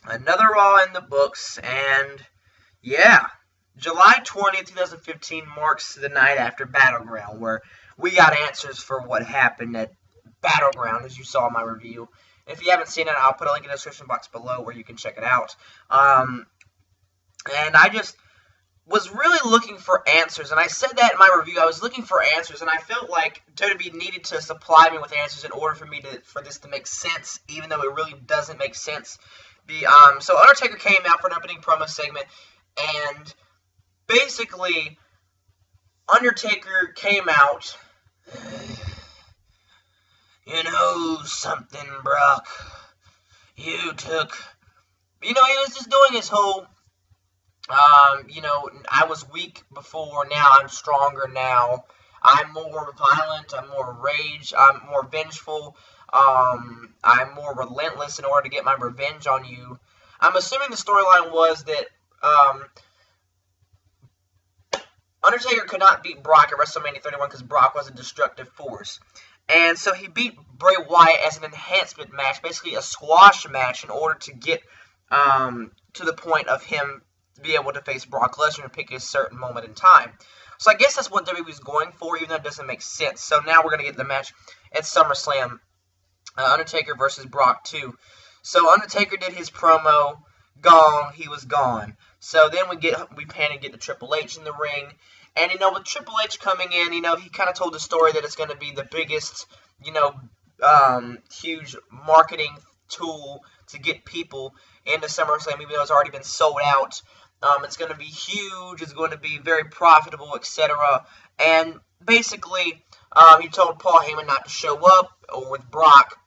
Another Raw in the books, and yeah, July 20th, 2015 marks the night after Battleground, where we got answers for what happened at Battleground, as you saw in my review. If you haven't seen it, I'll put a link in the description box below where you can check it out. And I just was really looking for answers, and I said that in my review. I was looking for answers, and I felt like WWE needed to supply me with answers in order for this to make sense, even though it really doesn't make sense. So Undertaker came out for an opening promo segment, and basically Undertaker came out. You know something, Brock? He was just doing his whole, I was weak before, now I'm stronger now. I'm more violent, I'm more rage, I'm more vengeful, I'm more relentless in order to get my revenge on you. I'm assuming the storyline was that, Undertaker could not beat Brock at WrestleMania 31 because Brock was a destructive force. And so he beat Bray Wyatt as an enhancement match, basically a squash match, in order to get to the point of him to be able to face Brock Lesnar and pick a certain moment in time. So I guess that's what WWE was going for, even though it doesn't make sense. So now we're going to get the match at SummerSlam, Undertaker versus Brock 2. So Undertaker did his promo, gone, he was gone. So then we pan and get the Triple H in the ring. And, with Triple H coming in, he kind of told the story that it's going to be the biggest, huge marketing tool to get people into SummerSlam, even though it's already been sold out. It's going to be huge, it's going to be very profitable, etc. And basically, he told Paul Heyman not to show up, or with Brock,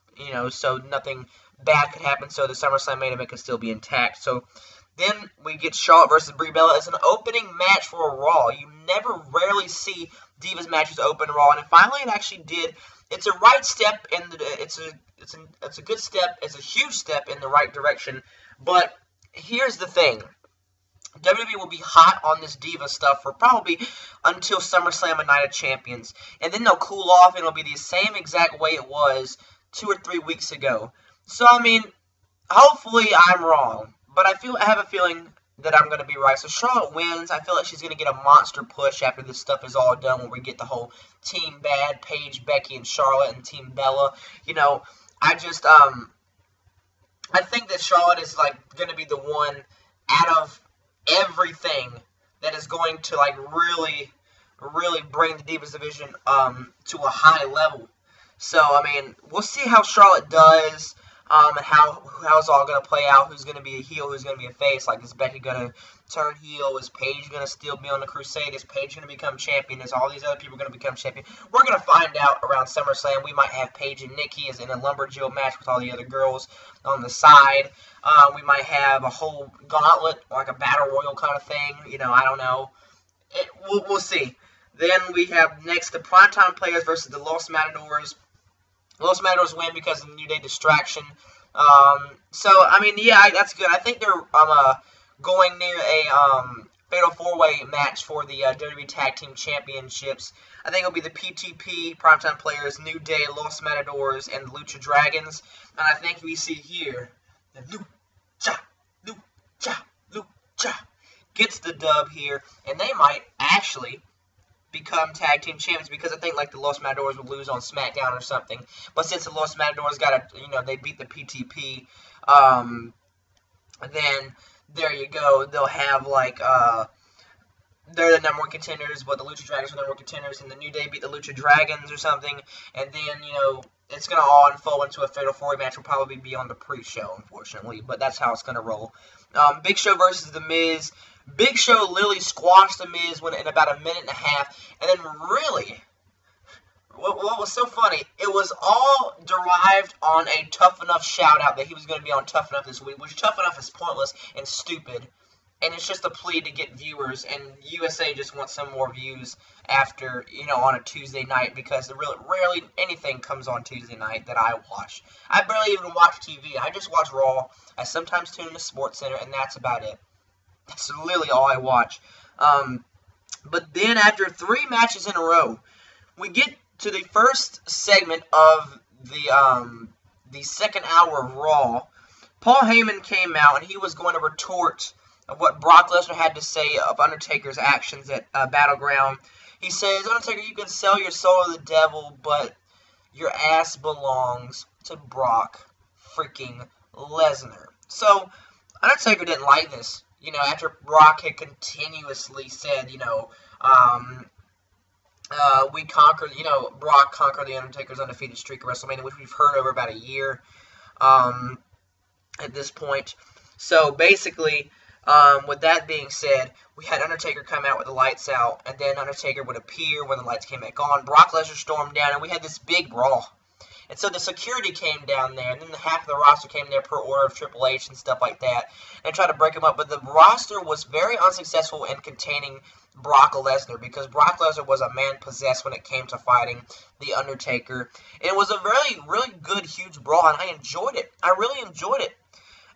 so nothing bad could happen, so the SummerSlam main event could still be intact. So then we get Charlotte versus Brie Bella as an opening match for a Raw. You rarely see Divas matches open Raw, and finally it actually did. It's a right step in it's a good step. It's a huge step in the right direction. But here's the thing: WWE will be hot on this Diva stuff for probably until SummerSlam and Night of Champions, and then they'll cool off, and it'll be the same exact way it was 2 or 3 weeks ago. So hopefully I'm wrong. But I have a feeling that I'm going to be right. So Charlotte wins. I feel like she's going to get a monster push after this stuff is all done, when we get the whole Team Bad, Paige, Becky, and Charlotte, and Team Bella. I think that Charlotte is going to be the one out of everything that is going to really, really bring the Divas division to a high level. So we'll see how Charlotte does. And how it's all going to play out, who's going to be a heel, who's going to be a face. Is Becky going to turn heel? Is Paige going to still be on the crusade? Is Paige going to become champion? Is all these other people going to become champion? We're going to find out around SummerSlam. We might have Paige and Nikki as in a lumberjill match with all the other girls on the side. We might have a whole gauntlet, like a battle royal kind of thing. I don't know. We'll see. Then we have next the Primetime Players versus the Los Matadors. Los Matadors win because of the New Day distraction. That's good. I think they're going near a Fatal 4-Way match for the WWE Tag Team Championships. I think it'll be the PTP, Primetime Players, New Day, Los Matadors, and the Lucha Dragons. And I think we see here the Lucha gets the dub here. And they might actually become tag team champions, because I think the Los Matadors would lose on SmackDown or something. But since the Los Matadors they beat the PTP, then there you go. They'll have they're the number one contenders, but the Lucha Dragons are the number one contenders, and the New Day beat the Lucha Dragons or something, and then it's gonna all unfold into a Fatal 4-Way match. Will probably be on the pre-show, unfortunately, but that's how it's gonna roll. Big Show versus The Miz. Big Show literally squashed The Miz in about a minute and a half, and then really, what was so funny, it was all derived on a Tough Enough shout-out that he was going to be on Tough Enough this week, which Tough Enough is pointless and stupid, and it's just a plea to get viewers, and USA just wants some more views after, on a Tuesday night, because rarely anything comes on Tuesday night that I watch. I barely even watch TV. I just watch Raw. I sometimes tune into SportsCenter, and that's about it. That's literally all I watch. But then after 3 matches in a row, we get to the first segment of the second hour of Raw, Paul Heyman came out, and he was going to retort of what Brock Lesnar had to say of Undertaker's actions at Battleground. He says, Undertaker, you can sell your soul to the devil, but your ass belongs to Brock freaking Lesnar. So, Undertaker didn't like this. After Brock had continuously said, we conquered, Brock conquered the Undertaker's undefeated streak at WrestleMania, which we've heard over about a year at this point. So, basically, with that being said, we had Undertaker come out with the lights out, and then Undertaker would appear when the lights came back on. Brock Lesnar stormed down, and we had this big brawl. And so the security came down there, and then half of the roster came there per order of Triple H and stuff like that, and tried to break him up. But the roster was very unsuccessful in containing Brock Lesnar, because Brock Lesnar was a man possessed when it came to fighting The Undertaker. And it was a really, really good, huge brawl, and I enjoyed it. I really enjoyed it.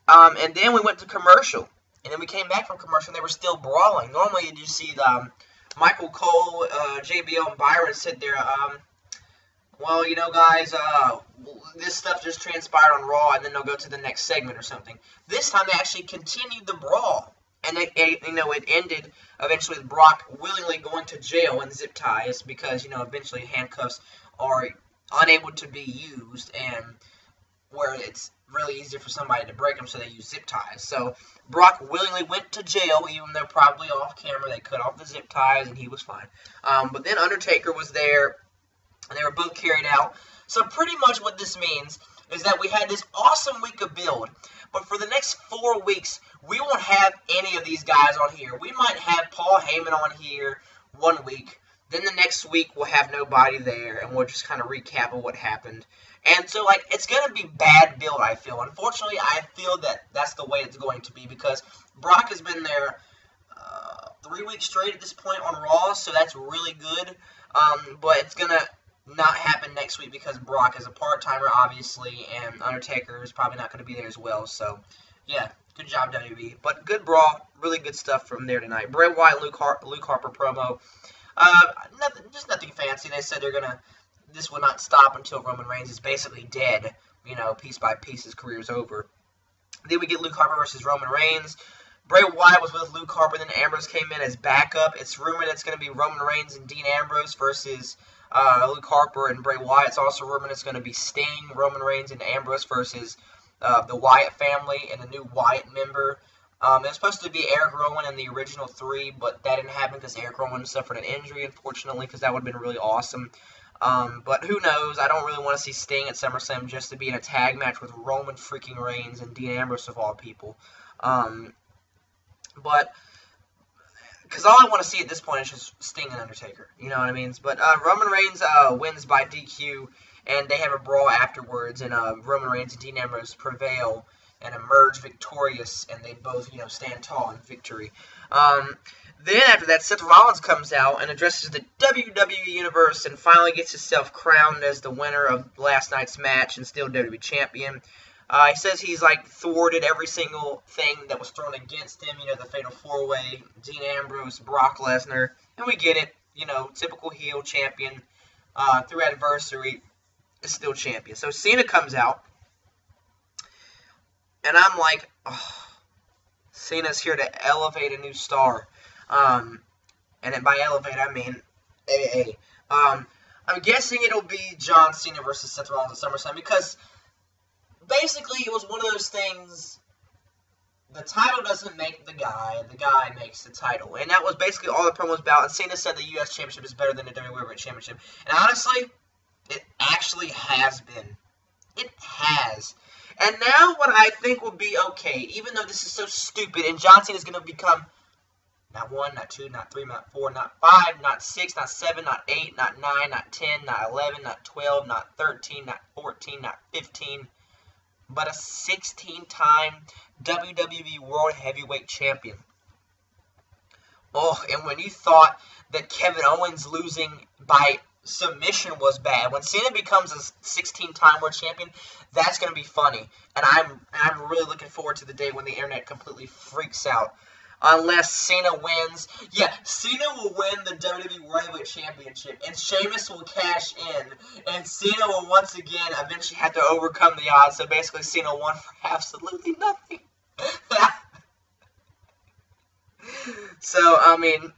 And then we went to commercial. And then we came back from commercial, and they were still brawling. Normally, you see Michael Cole, JBL, and Byron sit there. Well, guys, this stuff just transpired on Raw, and then they'll go to the next segment or something. This time, they actually continued the brawl. And it ended eventually with Brock willingly going to jail in zip ties because, eventually handcuffs are unable to be used, and where it's really easier for somebody to break them, so they use zip ties. So Brock willingly went to jail, even though probably off camera they cut off the zip ties and he was fine. But then Undertaker was there, and they were both carried out. So pretty much what this means is that we had this awesome week of build, but for the next 4 weeks, we won't have any of these guys on here. We might have Paul Heyman on here 1 week, then the next week we'll have nobody there, and we'll just kind of recap of what happened. And so, it's going to be bad build, I feel. Unfortunately, I feel that that's the way it's going to be, because Brock has been there 3 weeks straight at this point on Raw, so that's really good. But it's going to not happen next week because Brock is a part-timer, obviously, and Undertaker is probably not going to be there as well. So, yeah, good job, WWE. But good brawl, really good stuff from there tonight. Bray Wyatt, Luke Harper promo. Nothing fancy. They said this will not stop until Roman Reigns is basically dead. Piece by piece, his career's over. Then we get Luke Harper versus Roman Reigns. Bray Wyatt was with Luke Harper, then Ambrose came in as backup. It's rumored it's going to be Roman Reigns and Dean Ambrose versus Luke Harper and Bray Wyatt. It's also rumored it's going to be Sting, Roman Reigns, and Ambrose versus the Wyatt family and a new Wyatt member. It was supposed to be Eric Rowan in the original 3, but that didn't happen because Eric Rowan suffered an injury, unfortunately, because that would have been really awesome. But who knows? I don't really want to see Sting at SummerSlam just to be in a tag match with Roman freaking Reigns and Dean Ambrose of all people. But because all I want to see at this point is just Sting and Undertaker. You know what I mean? But Roman Reigns wins by DQ, and they have a brawl afterwards, and Roman Reigns and Dean Ambrose prevail and emerge victorious, and they both, stand tall in victory. Then after that, Seth Rollins comes out and addresses the WWE Universe and finally gets himself crowned as the winner of last night's match and still WWE Champion. He says he's, thwarted every single thing that was thrown against him, the Fatal 4-Way, Dean Ambrose, Brock Lesnar, and we get it, typical heel champion, through adversity, is still champion. So Cena comes out, and I'm like, oh, Cena's here to elevate a new star. And then by elevate, I mean AA. I'm guessing it'll be John Cena versus Seth Rollins at SummerSlam because basically it was one of those things, the title doesn't make the guy makes the title. And that was basically all the promo was about. And Cena said the U.S. Championship is better than the WWE Championship. And honestly, it actually has been. It has. And now what I think will be okay, even though this is so stupid, and John Cena is going to become not 1, not 2, not 3, not 4, not 5, not 6, not 7, not 8, not 9, not 10, not 11, not 12, not 13, not 14, not 15, but a 16-time WWE World Heavyweight Champion. Oh, and when you thought that Kevin Owens losing by submission was bad, when Cena becomes a 16-time World Champion, that's going to be funny. And I'm really looking forward to the day when the internet completely freaks out. unless Cena wins. Yeah, Cena will win the WWE World Heavyweight Championship, and Sheamus will cash in, and Cena will once again eventually have to overcome the odds. So basically, Cena won for absolutely nothing. So I mean,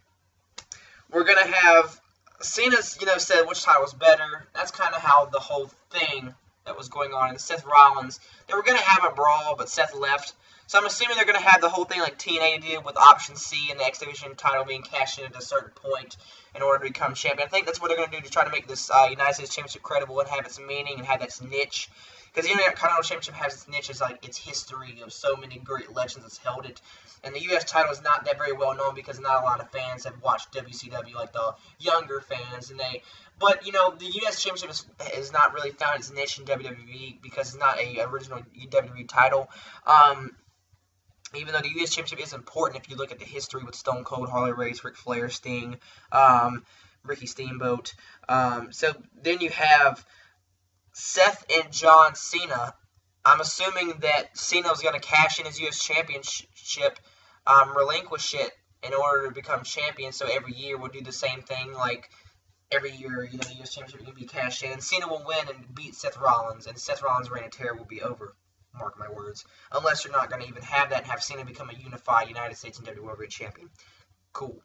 we're gonna have Cena's, said which title was better. That's kind of how the whole thing that was going on. And Seth Rollins, they were gonna have a brawl, but Seth left. So I'm assuming they're going to have the whole thing like TNA did with Option C and the X Division title being cashed in at a certain point in order to become champion. I think that's what they're going to do to try to make this United States Championship credible and have its meaning and have its niche. Because the Intercontinental Championship has its niche as like its history of so many great legends that's held it. And the U.S. title is not that very well known because not a lot of fans have watched WCW, like the younger fans. But the U.S. Championship is not really found its niche in WWE because it's not a original WWE title. Even though the U.S. Championship is important if you look at the history with Stone Cold, Harley Race, Ric Flair, Sting, Ricky Steamboat. So then you have Seth and John Cena. I'm assuming that Cena was going to cash in his U.S. Championship, relinquish it in order to become champion. So every year we'll do the same thing. Like every year, the U.S. Championship will be cashed in. And Cena will win and beat Seth Rollins. And Seth Rollins' reign of terror will be over. Mark my words. Unless you're not going to even have that and have Cena become a unified United States and WWE World Heavyweight Champion. Cool.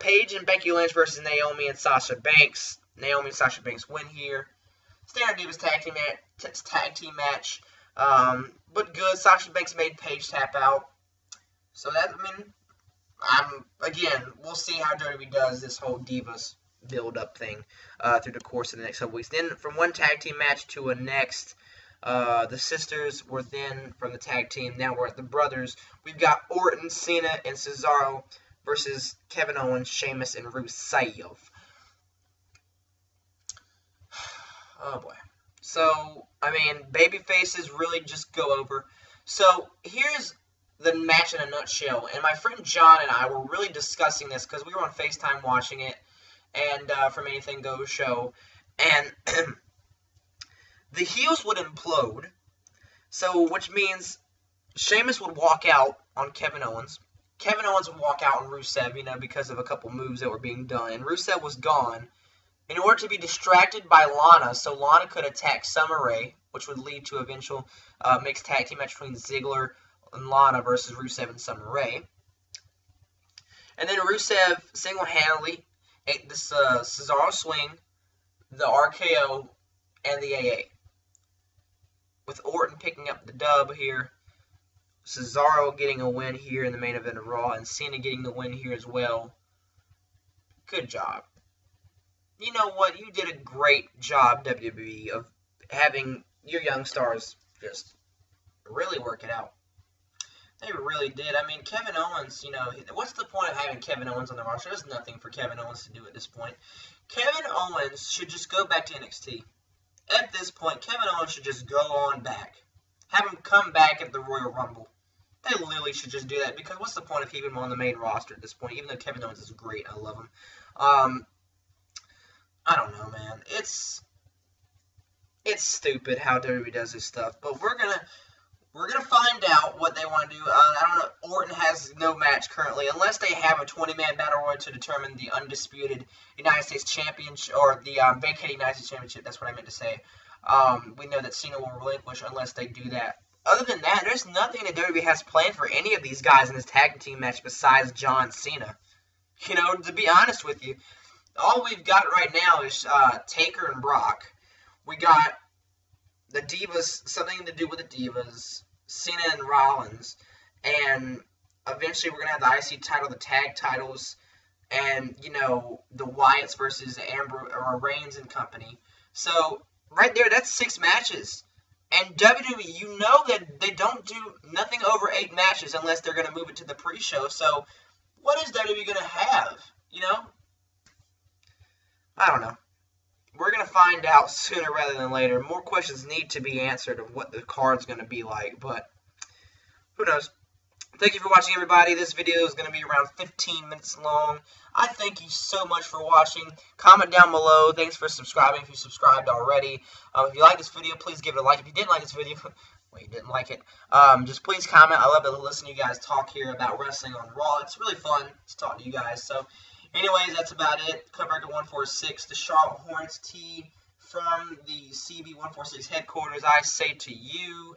Paige and Becky Lynch versus Naomi and Sasha Banks. Naomi and Sasha Banks win here. Standard Divas tag team match. But good. Sasha Banks made Paige tap out. So that, again, we'll see how WWE does this whole Divas build-up thing through the course of the next couple weeks. Then from one tag team match to a next. The sisters were then from the tag team. Now we're at the brothers. We've got Orton, Cena, and Cesaro versus Kevin Owens, Sheamus, and Rusev. Oh boy. So, baby faces really just go over. So, here's the match in a nutshell. And my friend John and I were really discussing this because we were on FaceTime watching it and from Anything Goes show. And the heels would implode, which means Sheamus would walk out on Kevin Owens. Kevin Owens would walk out on Rusev, because of a couple moves that were being done. And Rusev was gone in order to be distracted by Lana, so Lana could attack Summer Rae, which would lead to eventual mixed tag team match between Ziggler and Lana versus Rusev and Summer Rae. And then Rusev single-handedly ate this Cesaro swing, the RKO, and the AA. With Orton picking up the dub here, Cesaro getting a win here in the main event of Raw, and Cena getting the win here as well. Good job. You know what? You did a great job, WWE, of having your young stars just really work it out. They really did. Kevin Owens, what's the point of having Kevin Owens on the roster? There's nothing for Kevin Owens to do at this point. Kevin Owens should just go back to NXT. At this point, Kevin Owens should just go on back. Have him come back at the Royal Rumble. They literally should just do that, because what's the point of keeping him on the main roster at this point, even though Kevin Owens is great. I love him. I don't know, man. It's stupid how WWE does this stuff, but we're gonna find out what they want to do. I don't know. Orton has no match currently, unless they have a 20-man battle royal to determine the undisputed United States Championship, or the vacated United States Championship. That's what I meant to say. We know that Cena will relinquish unless they do that. Other than that, there's nothing that WWE has planned for any of these guys in this tag team match besides John Cena. To be honest with you, all we've got right now is Taker and Brock. We got the Divas, something to do with the Divas, Cena and Rollins, and eventually we're going to have the IC title, the tag titles, and, the Wyatts versus Reigns and company. So, right there, that's 6 matches. And WWE, that they don't do nothing over 8 matches unless they're going to move it to the pre-show. So, what is WWE going to have? I don't know. We're going to find out sooner rather than later. More questions need to be answered of what the card's going to be like, but who knows. Thank you for watching, everybody. This video is going to be around 15 minutes long. I thank you so much for watching. Comment down below. Thanks for subscribing if you subscribed already. If you like this video, please give it a like. If you didn't like this video, well, you didn't like it, just please comment. I love to listen to you guys talk here about wrestling on Raw. It's really fun to talk to you guys. So, anyways, that's about it. Come back to 146, the Charlotte Hornets tee from the CB146 headquarters. I say to you,